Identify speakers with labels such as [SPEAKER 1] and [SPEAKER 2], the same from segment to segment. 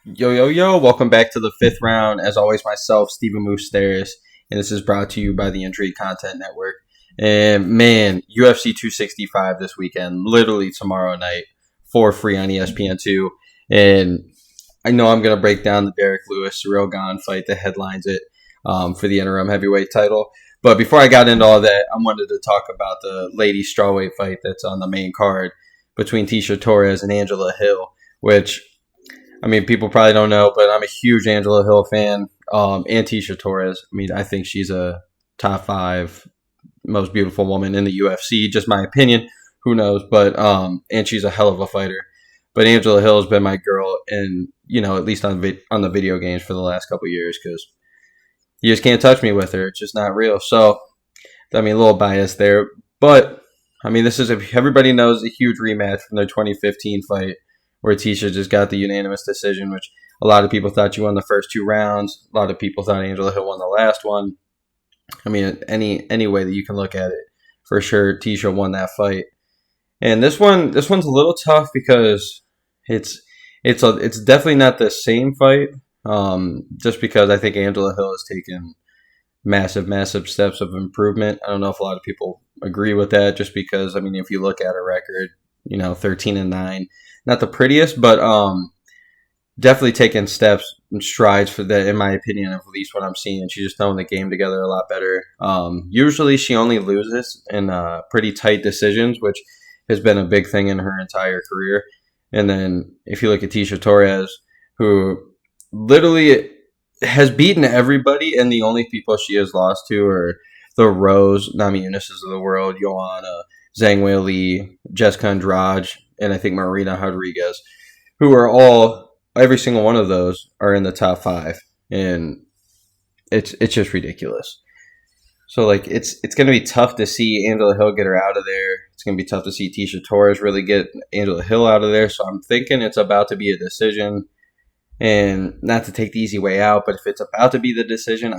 [SPEAKER 1] Yo, yo, yo, welcome back to the fifth round. As always, myself, Stephen Moustaris, and this is brought to you by the Injury Content Network. And man, UFC 265 this weekend, literally tomorrow night, for free on ESPN2. And I know I'm going to break down the Derrick Lewis, Ceryl Gane fight that headlines it for the Interim Heavyweight title. But before I got into all that, I wanted to talk about the ladies strawweight fight that's on the main card between Tecia Torres and Angela Hill, which people probably don't know, but I'm a huge Angela Hill fan. And Tecia Torres. I think she's a top five most beautiful woman in the UFC. Just my opinion. Who knows? But and she's a hell of a fighter. But Angela Hill has been my girl, and at least on the video games for the last couple of years, because you just can't touch me with her. It's just not real. So a little biased there, but this is everybody knows a huge rematch from their 2015 fight, where Tecia just got the unanimous decision, which a lot of people thought she won the first two rounds. A lot of people thought Angela Hill won the last one. Any way that you can look at it, for sure, Tecia won that fight. And this one's a little tough because it's definitely not the same fight. Just because I think Angela Hill has taken massive steps of improvement. I don't know if a lot of people agree with that, just because if you look at her record, 13-9. Not the prettiest, but definitely taking steps and strides for that, in my opinion, at least what I'm seeing. She's just throwing the game together a lot better. Usually she only loses in pretty tight decisions, which has been a big thing in her entire career. And then if you look at Tecia Torres, who literally has beaten everybody, and the only people she has lost to are the Rose Namajunas of the world, Joanna, Zhang Weili, Jessica Andrade, and I think Marina Rodriguez, who are every single one of those are in the top five, and it's just ridiculous. So it's going to be tough to see Angela Hill get her out of there. It's going to be tough to see Tecia Torres really get Angela Hill out of there. So I'm thinking it's about to be a decision, and not to take the easy way out, but if it's about to be the decision,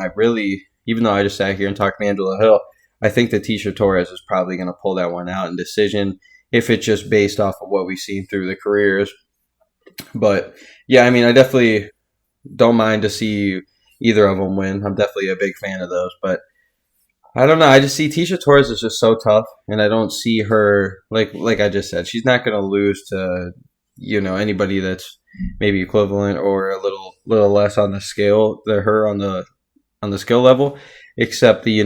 [SPEAKER 1] even though I just sat here and talked to Angela Hill, I think that Tecia Torres is probably going to pull that one out in decision, if it's just based off of what we've seen through the careers. But yeah, I definitely don't mind to see either of them win. I'm definitely a big fan of those, but I don't know. I just see Tecia Torres is just so tough, and I don't see her, like I just said, she's not going to lose to anybody that's maybe equivalent or a little less on the scale than her on the skill level, except the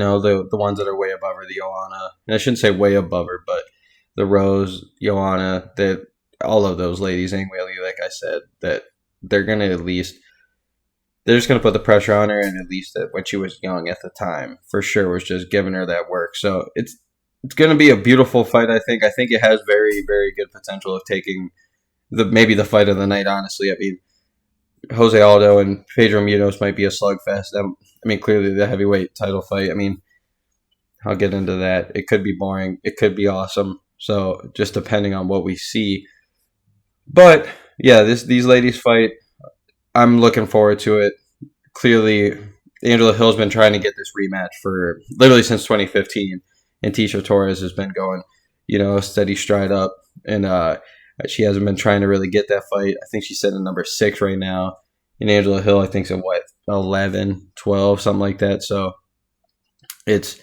[SPEAKER 1] ones that are way above her, the Joanna, and I shouldn't say way above her, but the Rose, Joanna, that all of those ladies, anyway, like I said, that they're going to they're just going to put the pressure on her, and at least that when she was young at the time, for sure, was just giving her that work. So it's going to be a beautiful fight, I think. I think it has very, very good potential of taking maybe the fight of the night, honestly. Jose Aldo and Pedro Munoz might be a slugfest. Clearly the heavyweight title fight, I'll get into that. It could be boring. It could be awesome. So just depending on what we see. But yeah, these ladies fight, I'm looking forward to it. Clearly, Angela Hill's been trying to get this rematch for literally since 2015, and Tecia Torres has been going, a steady stride up, and she hasn't been trying to really get that fight. I think she's sitting at number 6 right now, and Angela Hill, I think, is at 11, 12, something like that. So it's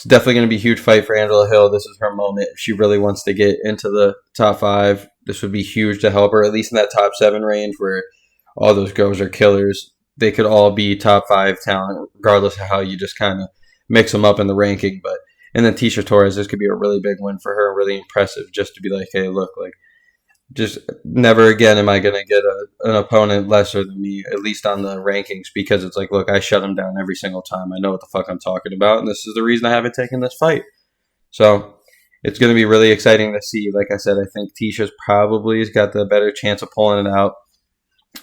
[SPEAKER 1] definitely going to be a huge fight for Angela Hill. This is her moment. If she really wants to get into the top 5, this would be huge to help her, at least in that top 7 range, where all those girls are killers. They could all be top 5 talent, regardless of how you just kind of mix them up in the ranking. And then Tecia Torres, this could be a really big win for her, really impressive, just to be like, hey, look, just never again am I going to get an opponent lesser than me, at least on the rankings, because it's like, look, I shut him down every single time. I know what the fuck I'm talking about, and this is the reason I haven't taken this fight. So it's going to be really exciting to see. Like I said, I think Tecia's probably has got the better chance of pulling it out,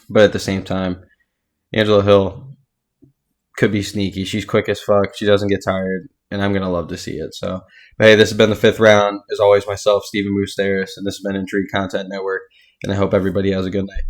[SPEAKER 1] but at the same time, Angela Hill could be sneaky. She's quick as fuck. She doesn't get tired, and I'm going to love to see it. So, but hey, this has been the 5th round. As always, myself, Stephen Moustaris, and this has been Intrigue Content Network, and I hope everybody has a good night.